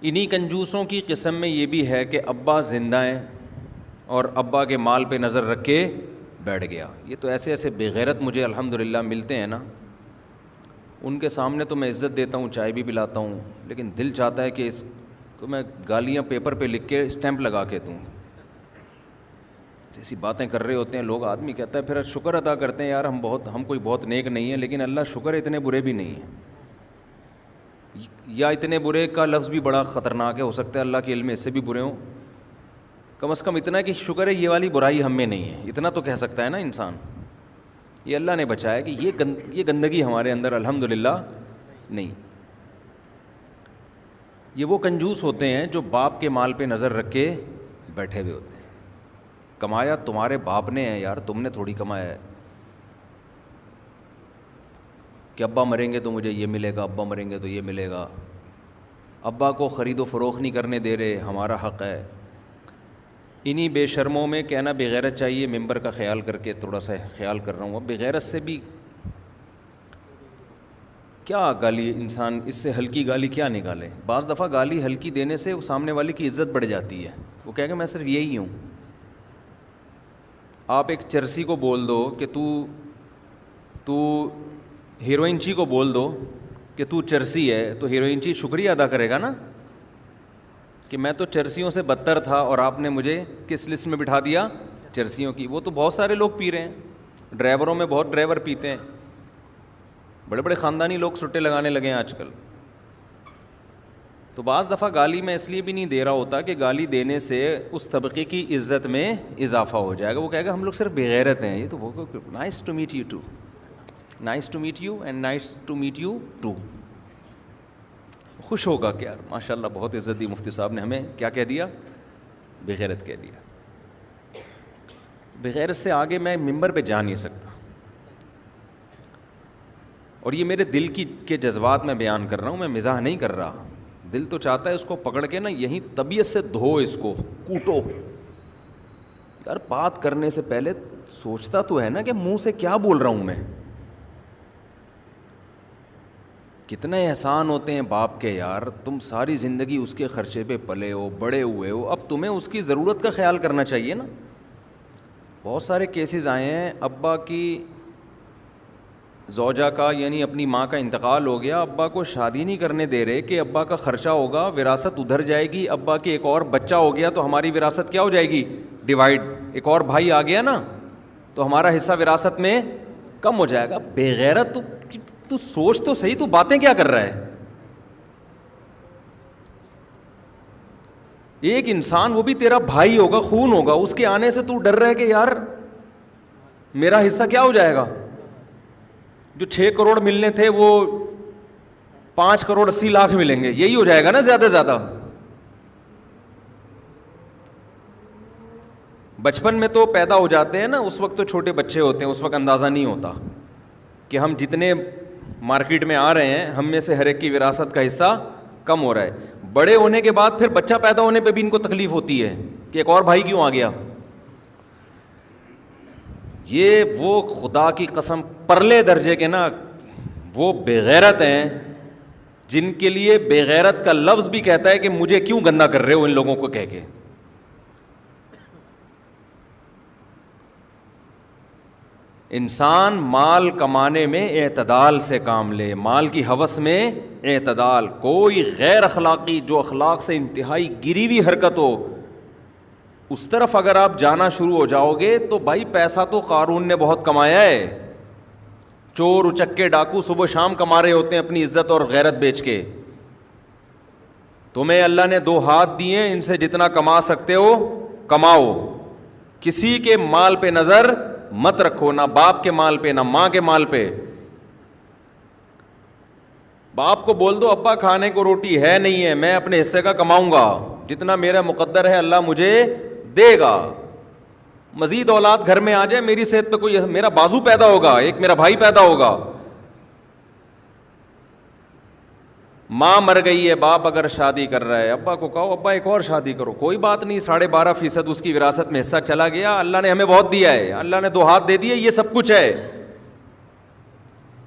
انہی کنجوسوں کی قسم میں یہ بھی ہے کہ ابا زندہ ہیں اور ابا کے مال پہ نظر رکھ کے بیٹھ گیا. یہ تو ایسے ایسے بے غیرت مجھے الحمدللہ ملتے ہیں نا, ان کے سامنے تو میں عزت دیتا ہوں, چائے بھی پلاتا ہوں, لیکن دل چاہتا ہے کہ اس کو میں گالیاں پیپر پہ لکھ کے اسٹیمپ لگا کے دوں. ایسی باتیں کر رہے ہوتے ہیں لوگ, آدمی کہتا ہے پھر شکر ادا کرتے ہیں یار ہم کوئی بہت نیک نہیں ہیں, لیکن اللہ شکر اتنے برے بھی نہیں ہیں. یا اتنے برے کا لفظ بھی بڑا خطرناک ہے, ہو سکتا ہے اللہ کے علم میں اس سے بھی برے ہوں. کم از کم اتنا ہے کہ شکر ہے یہ والی برائی ہم میں نہیں ہے, اتنا تو کہہ سکتا ہے نا انسان. یہ اللہ نے بچایا کہ یہ گندگی ہمارے اندر الحمدللہ نہیں. یہ وہ کنجوس ہوتے ہیں جو باپ کے مال پہ نظر رکھ کے بیٹھے ہوئے ہوتے ہیں. کمایا تمہارے باپ نے ہے یار, تم نے تھوڑی کمایا ہے. کہ ابا مریں گے تو مجھے یہ ملے گا, ابا مریں گے تو یہ ملے گا. ابا کو خرید و فروخت نہیں کرنے دے رہے, ہمارا حق ہے. انہی بے شرموں میں کہنا بغیرت چاہیے, ممبر کا خیال کر کے تھوڑا سا خیال کر رہا ہوں. اب بغیرت سے بھی کیا گالی, انسان اس سے ہلکی گالی کیا نکالے. بعض دفعہ گالی ہلکی دینے سے سامنے والے کی عزت بڑھ جاتی ہے. وہ کہے کہ میں صرف یہی ہوں. آپ ایک چرسی کو بول دو کہ تو ہیروئن چی کو بول دو کہ تو چرسی ہے, تو ہیروئن چی شکریہ ادا کرے گا نا کہ میں تو چرسیوں سے بدتر تھا اور آپ نے مجھے کس لسٹ میں بٹھا دیا, چرسیوں کی. وہ تو بہت سارے لوگ پی رہے ہیں, ڈرائیوروں میں بہت ڈرائیور پیتے ہیں, بڑے بڑے خاندانی لوگ سٹے لگانے لگے ہیں آج کل. تو بعض دفعہ گالی میں اس لیے بھی نہیں دے رہا ہوتا کہ گالی دینے سے اس طبقے کی عزت میں اضافہ ہو جائے گا. وہ کہے گا ہم لوگ صرف بغیرت ہیں. یہ تو وہ nice to meet you too, nice to meet you and nice to meet you too. خوش ہوگا کہ یار ماشاء اللہ بہت عزت دی, مفتی صاحب نے ہمیں کیا کہہ دیا, بغیرت کہہ دیا. بغیرت سے آگے میں ممبر پہ جا نہیں سکتا. اور یہ میرے دل کے جذبات میں بیان کر رہا ہوں, میں مزاح نہیں کر رہا. دل تو چاہتا ہے اس کو پکڑ کے نا یہیں طبیعت سے دھو, اس کو کوٹو. یار بات کرنے سے پہلے سوچتا تو ہے نا کہ منہ سے کیا بول رہا ہوں میں. کتنے احسان ہوتے ہیں باپ کے یار, تم ساری زندگی اس کے خرچے پہ پلے ہو, بڑے ہوئے ہو, اب تمہیں اس کی ضرورت کا خیال کرنا چاہیے نا. بہت سارے کیسز آئے ہیں, ابا کی زوجہ کا یعنی اپنی ماں کا انتقال ہو گیا, ابا کو شادی نہیں کرنے دے رہے کہ ابا کا خرچہ ہوگا, وراثت ادھر جائے گی. ابا کے ایک اور بچہ ہو گیا تو ہماری وراثت کیا ہو جائے گی, ڈیوائڈ. ایک اور بھائی آ گیا نا تو ہمارا حصہ وراثت میں کم ہو جائے گا. بغیرت تو سوچ تو صحیح, تو باتیں کیا کر رہا ہے. ایک انسان, وہ بھی تیرا بھائی ہوگا, خون ہوگا, اس کے آنے سے تو ڈر رہا ہے کہ یار میرا حصہ کیا ہو جائے گا. جو 6 کروڑ ملنے تھے وہ 5 کروڑ 80 لاکھ ملیں گے, یہی ہو جائے گا نا زیادہ زیادہ. بچپن میں تو پیدا ہو جاتے ہیں نا, اس وقت تو چھوٹے بچے ہوتے ہیں, اس وقت اندازہ نہیں ہوتا کہ ہم جتنے مارکیٹ میں آ رہے ہیں ہم میں سے ہر ایک کی وراثت کا حصہ کم ہو رہا ہے. بڑے ہونے کے بعد پھر بچہ پیدا ہونے پہ بھی ان کو تکلیف ہوتی ہے کہ ایک اور بھائی کیوں آ گیا. یہ وہ خدا کی قسم پرلے درجے کے نا وہ بےغیرت ہیں جن کے لیے بےغیرت کا لفظ بھی کہتا ہے کہ مجھے کیوں گندا کر رہے ہو ان لوگوں کو کہہ کے. انسان مال کمانے میں اعتدال سے کام لے, مال کی ہوس میں اعتدال. کوئی غیر اخلاقی جو اخلاق سے انتہائی گری ہوئی حرکت ہو اس طرف اگر آپ جانا شروع ہو جاؤ گے تو بھائی پیسہ تو قارون نے بہت کمایا ہے. چور اچکے ڈاکو صبح شام کما رہے ہوتے ہیں اپنی عزت اور غیرت بیچ کے. تمہیں اللہ نے 2 ہاتھ دیے, ان سے جتنا کما سکتے ہو کماؤ. کسی کے مال پہ نظر مت رکھو, نہ باپ کے مال پہ نہ ماں کے مال پہ. باپ کو بول دو ابا کھانے کو روٹی ہے نہیں ہے, میں اپنے حصے کا کماؤں گا, جتنا میرا مقدر ہے اللہ مجھے دے گا. مزید اولاد گھر میں آ جائے, میری صحت پہ کوئی, میرا بازو پیدا ہوگا, ایک میرا بھائی پیدا ہوگا. ماں مر گئی ہے, باپ اگر شادی کر رہا ہے, ابا کو کہو ابا ایک اور شادی کرو, کوئی بات نہیں, 12.5% اس کی وراثت میں حصہ چلا گیا, اللہ نے ہمیں بہت دیا ہے, اللہ نے 2 ہاتھ دے دیے, یہ سب کچھ ہے,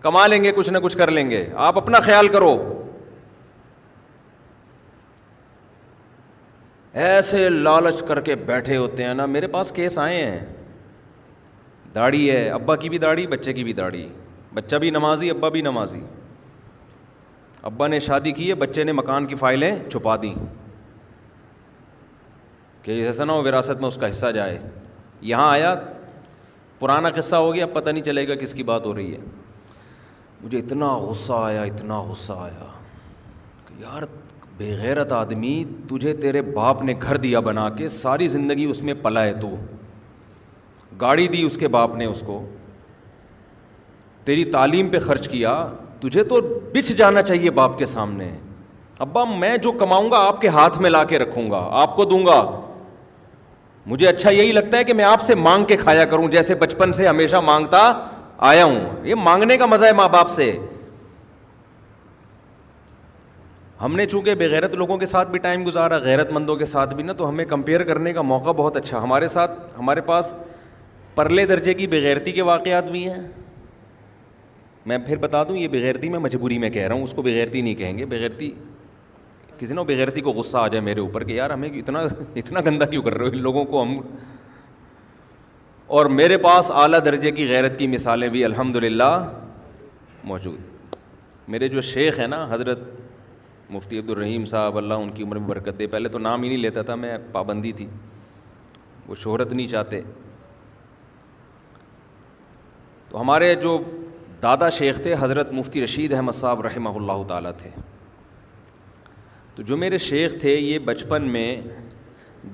کما لیں گے, کچھ نہ کچھ کر لیں گے, آپ اپنا خیال کرو. ایسے لالچ کر کے بیٹھے ہوتے ہیں نا. میرے پاس کیس آئے ہیں, داڑھی ہے, ابا کی بھی داڑھی, بچے کی بھی داڑھی, بچہ بھی نمازی, ابا بھی نمازی. ابا نے شادی کی ہے, بچے نے مکان کی فائلیں چھپا دیں کہ ایسا نہ ہو وراثت میں اس کا حصہ جائے. یہاں آیا, پرانا قصہ ہو گیا, اب پتہ نہیں چلے گا کس کی بات ہو رہی ہے. مجھے اتنا غصہ آیا کہ یار بے غیرت آدمی, تجھے تیرے باپ نے گھر دیا بنا کے, ساری زندگی اس میں پلا ہے, تو گاڑی دی اس کے باپ نے اس کو, تیری تعلیم پہ خرچ کیا, تجھے تو بچھ جانا چاہیے باپ کے سامنے. ابا میں جو کماؤں گا آپ کے ہاتھ میں لا کے رکھوں گا, آپ کو دوں گا. مجھے اچھا یہی لگتا ہے کہ میں آپ سے مانگ کے کھایا کروں, جیسے بچپن سے ہمیشہ مانگتا آیا ہوں. یہ مانگنے کا مزہ ہے ماں باپ سے. ہم نے چونکہ بے غیرت لوگوں کے ساتھ بھی ٹائم گزارا, غیرت مندوں کے ساتھ بھی نا, تو ہمیں کمپیئر کرنے کا موقع بہت اچھا. ہمارے پاس پرلے درجے کی بے غیرتی کے واقعات بھی ہیں. میں پھر بتا دوں, یہ بے غیرتی میں مجبوری میں کہہ رہا ہوں, اس کو بے غیرتی نہیں کہیں گے. بے غیرتی کسی نے بے غیرتی کو غصہ آ جائے میرے اوپر کہ یار ہمیں اتنا گندا کیوں کر رہے ہو ان لوگوں کو ہم. اور میرے پاس اعلیٰ درجے کی غیرت کی مثالیں بھی الحمدللہ موجود. میرے جو شیخ ہیں نا, حضرت مفتی عبدالرحیم صاحب, اللہ ان کی عمر میں برکت دے. پہلے تو نام ہی نہیں لیتا تھا میں, پابندی تھی, وہ شہرت نہیں چاہتے. تو ہمارے جو دادا شیخ تھے حضرت مفتی رشید احمد صاحب رحمہ اللہ تعالیٰ تھے. تو جو میرے شیخ تھے یہ بچپن میں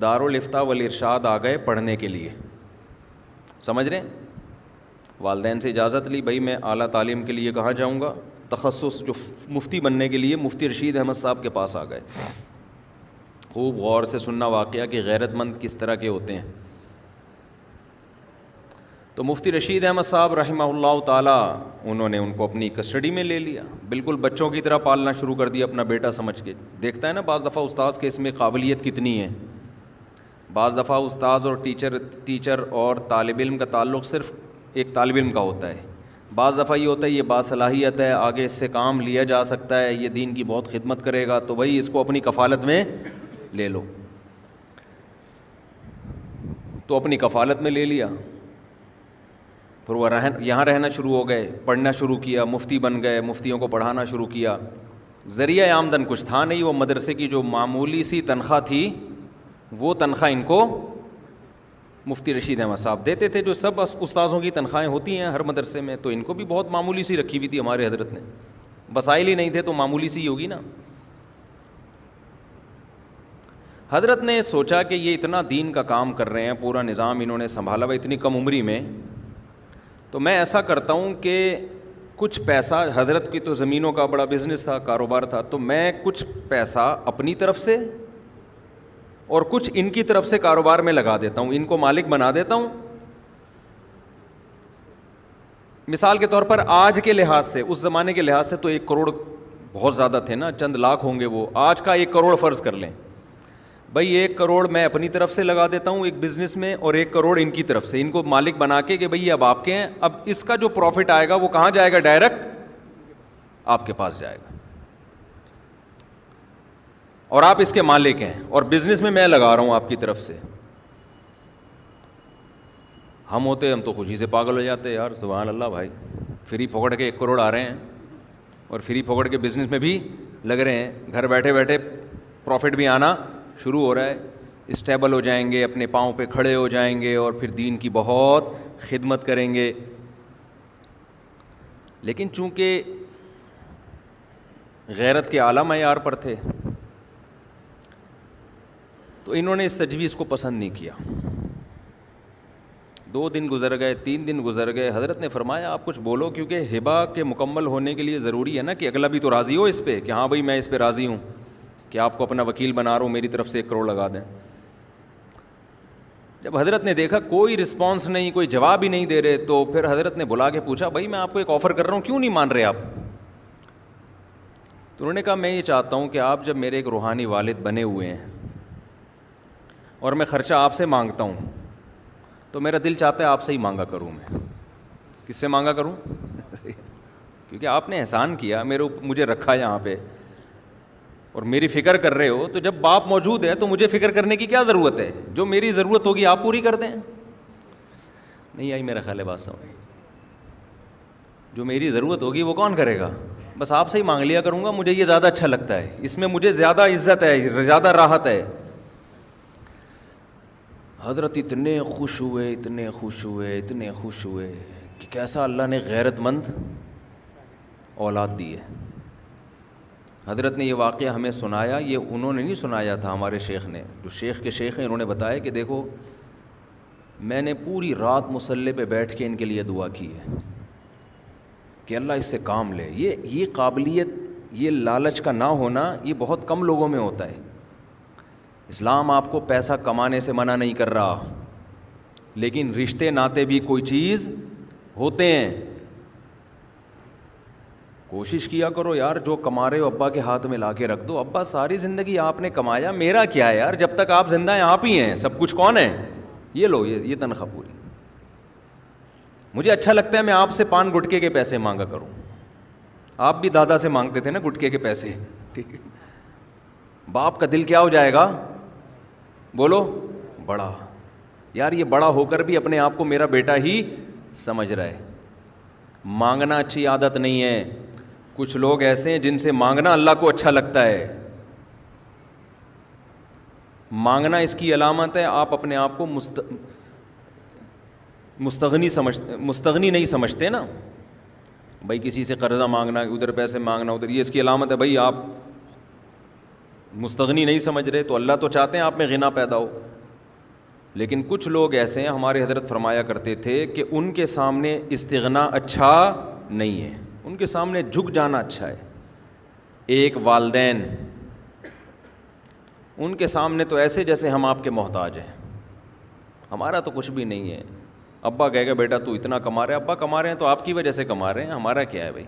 دارالافتاء والارشاد آ گئے پڑھنے کے لیے, سمجھ رہے ہیں. والدین سے اجازت لی, بھائی میں اعلیٰ تعلیم کے لیے کہاں جاؤں گا, تخصص جو مفتی بننے کے لیے مفتی رشید احمد صاحب کے پاس آ گئے. خوب غور سے سننا واقعہ کہ غیرت مند کس طرح کے ہوتے ہیں. تو مفتی رشید احمد صاحب رحمہ اللہ تعالیٰ انہوں نے ان کو اپنی کسٹڈی میں لے لیا, بالکل بچوں کی طرح پالنا شروع کر دیا, اپنا بیٹا سمجھ کے. دیکھتا ہے نا بعض دفعہ استاذ کے اس میں قابلیت کتنی ہے. بعض دفعہ استاذ اور ٹیچر اور طالب علم کا تعلق صرف ایک طالب علم کا ہوتا ہے. بعض دفعہ یہ ہوتا ہے یہ باصلاحیت ہے, آگے اس سے کام لیا جا سکتا ہے, یہ دین کی بہت خدمت کرے گا, تو بھائی اس کو اپنی کفالت میں لے لو. تو اپنی کفالت میں لے لیا. پھر وہ یہاں رہنا شروع ہو گئے, پڑھنا شروع کیا, مفتی بن گئے, مفتیوں کو پڑھانا شروع کیا. ذریعہ آمدن کچھ تھا نہیں, وہ مدرسے کی جو معمولی سی تنخواہ تھی وہ تنخواہ ان کو مفتی رشید احمد صاحب دیتے تھے, جو سب استاذوں کی تنخواہیں ہوتی ہیں ہر مدرسے میں. تو ان کو بھی بہت معمولی سی رکھی ہوئی تھی ہمارے حضرت نے, وسائل ہی نہیں تھے تو معمولی سی ہوگی نا. حضرت نے سوچا کہ یہ اتنا دین کا کام کر رہے ہیں, پورا نظام انہوں نے سنبھالا ہوا اتنی کم عمری میں, تو میں ایسا کرتا ہوں کہ کچھ پیسہ, حضرت کی تو زمینوں کا بڑا بزنس تھا, کاروبار تھا, تو میں کچھ پیسہ اپنی طرف سے اور کچھ ان کی طرف سے کاروبار میں لگا دیتا ہوں, ان کو مالک بنا دیتا ہوں. مثال کے طور پر آج کے لحاظ سے, اس زمانے کے لحاظ سے تو 1 کروڑ بہت زیادہ تھے نا, چند لاکھ ہوں گے وہ. آج کا 1 کروڑ فرض کر لیں بھائی, 1 کروڑ میں اپنی طرف سے لگا دیتا ہوں ایک بزنس میں, اور 1 کروڑ ان کی طرف سے, ان کو مالک بنا کے کہ بھائی اب آپ کے ہیں. اب اس کا جو پروفٹ آئے گا وہ کہاں جائے گا, ڈائریکٹ آپ کے پاس جائے گا, اور آپ اس کے مالک ہیں, اور بزنس میں لگا رہا ہوں آپ کی طرف سے. ہم تو خوشی سے پاگل ہو جاتے, یار سبحان اللہ بھائی, فری پھوکڑ کے 1 کروڑ آ رہے ہیں, اور فری پھوکڑ کے بزنس میں بھی لگ رہے ہیں, گھر بیٹھے بیٹھے پروفٹ بھی آنا شروع ہو رہا ہے, اسٹیبل ہو جائیں گے, اپنے پاؤں پہ کھڑے ہو جائیں گے, اور پھر دین کی بہت خدمت کریں گے. لیکن چونکہ غیرت کے اعلیٰ معیار پر تھے تو انہوں نے اس تجویز کو پسند نہیں کیا. 2 دن گزر گئے, 3 دن گزر گئے. حضرت نے فرمایا آپ کچھ بولو, کیونکہ ہبہ کے مکمل ہونے کے لیے ضروری ہے نا کہ اگلا بھی تو راضی ہو اس پہ کہ ہاں بھائی میں اس پہ راضی ہوں کہ آپ کو اپنا وکیل بنا رہا ہوں, میری طرف سے 1 کروڑ لگا دیں. جب حضرت نے دیکھا کوئی رسپانس نہیں, کوئی جواب ہی نہیں دے رہے, تو پھر حضرت نے بلا کے پوچھا بھائی میں آپ کو ایک آفر کر رہا ہوں, کیوں نہیں مان رہے آپ؟ تو انہوں نے کہا میں یہ چاہتا ہوں کہ آپ جب میرے ایک روحانی والد بنے ہوئے ہیں اور میں خرچہ آپ سے مانگتا ہوں, تو میرا دل چاہتا ہے آپ سے ہی مانگا کروں. میں کس سے مانگا کروں؟ کیونکہ آپ نے احسان کیا مجھے رکھا یہاں پہ, اور میری فکر کر رہے ہو, تو جب باپ موجود ہے تو مجھے فکر کرنے کی کیا ضرورت ہے؟ جو میری ضرورت ہوگی آپ پوری کر دیں. نہیں آئی میرا خیال ہے بات سمجھ. جو میری ضرورت ہوگی وہ کون کرے گا؟ بس آپ سے ہی مانگ لیا کروں گا, مجھے یہ زیادہ اچھا لگتا ہے, اس میں مجھے زیادہ عزت ہے, زیادہ راحت ہے. حضرت اتنے خوش ہوئے, اتنے خوش ہوئے, اتنے خوش ہوئے کہ کیسا اللہ نے غیرت مند اولاد دی ہے. حضرت نے یہ واقعہ ہمیں سنایا, یہ انہوں نے نہیں سنایا تھا, ہمارے شیخ نے, جو شیخ کے شیخ ہیں, انہوں نے بتایا کہ دیکھو میں نے پوری رات مصلی پہ بیٹھ کے ان کے لیے دعا کی ہے کہ اللہ اس سے کام لے. یہ قابلیت, یہ لالچ کا نہ ہونا یہ بہت کم لوگوں میں ہوتا ہے. اسلام آپ کو پیسہ کمانے سے منع نہیں کر رہا, لیکن رشتے ناتے بھی کوئی چیز ہوتے ہیں. کوشش کیا کرو یار, جو کما رہے ہو ابا کے ہاتھ میں لا کے رکھ دو. ابا ساری زندگی آپ نے کمایا, میرا کیا ہے یار, جب تک آپ زندہ ہیں آپ ہی ہیں, سب کچھ کون ہے؟ یہ لو, یہ تنخواہ پوری. مجھے اچھا لگتا ہے میں آپ سے پان گٹکے کے پیسے مانگا کروں. آپ بھی دادا سے مانگتے تھے نا گٹکے کے پیسے, ٹھیک ہے. باپ کا دل کیا ہو جائے گا؟ بولو, بڑا. یار یہ بڑا ہو کر بھی اپنے آپ کو میرا بیٹا ہی سمجھ رہا ہے. مانگنا اچھی عادت نہیں ہے. کچھ لوگ ایسے ہیں جن سے مانگنا اللہ کو اچھا لگتا ہے. مانگنا اس کی علامت ہے آپ اپنے آپ کو مستغنی نہیں سمجھتے نا. بھائی کسی سے قرضہ مانگنا, ادھر پیسے مانگنا, ادھر, یہ اس کی علامت ہے بھائی آپ مستغنی نہیں سمجھ رہے. تو اللہ تو چاہتے ہیں آپ میں غنا پیدا ہو. لیکن کچھ لوگ ایسے ہیں, ہمارے حضرت فرمایا کرتے تھے کہ ان کے سامنے استغنا اچھا نہیں ہے, ان کے سامنے جھک جانا اچھا ہے. ایک والدین, ان کے سامنے تو ایسے جیسے ہم آپ کے محتاج ہیں, ہمارا تو کچھ بھی نہیں ہے. ابا کہے گا بیٹا تو اتنا کما رہے, ابا کما رہے ہیں تو آپ کی وجہ سے کما رہے ہیں, ہمارا کیا ہے بھائی.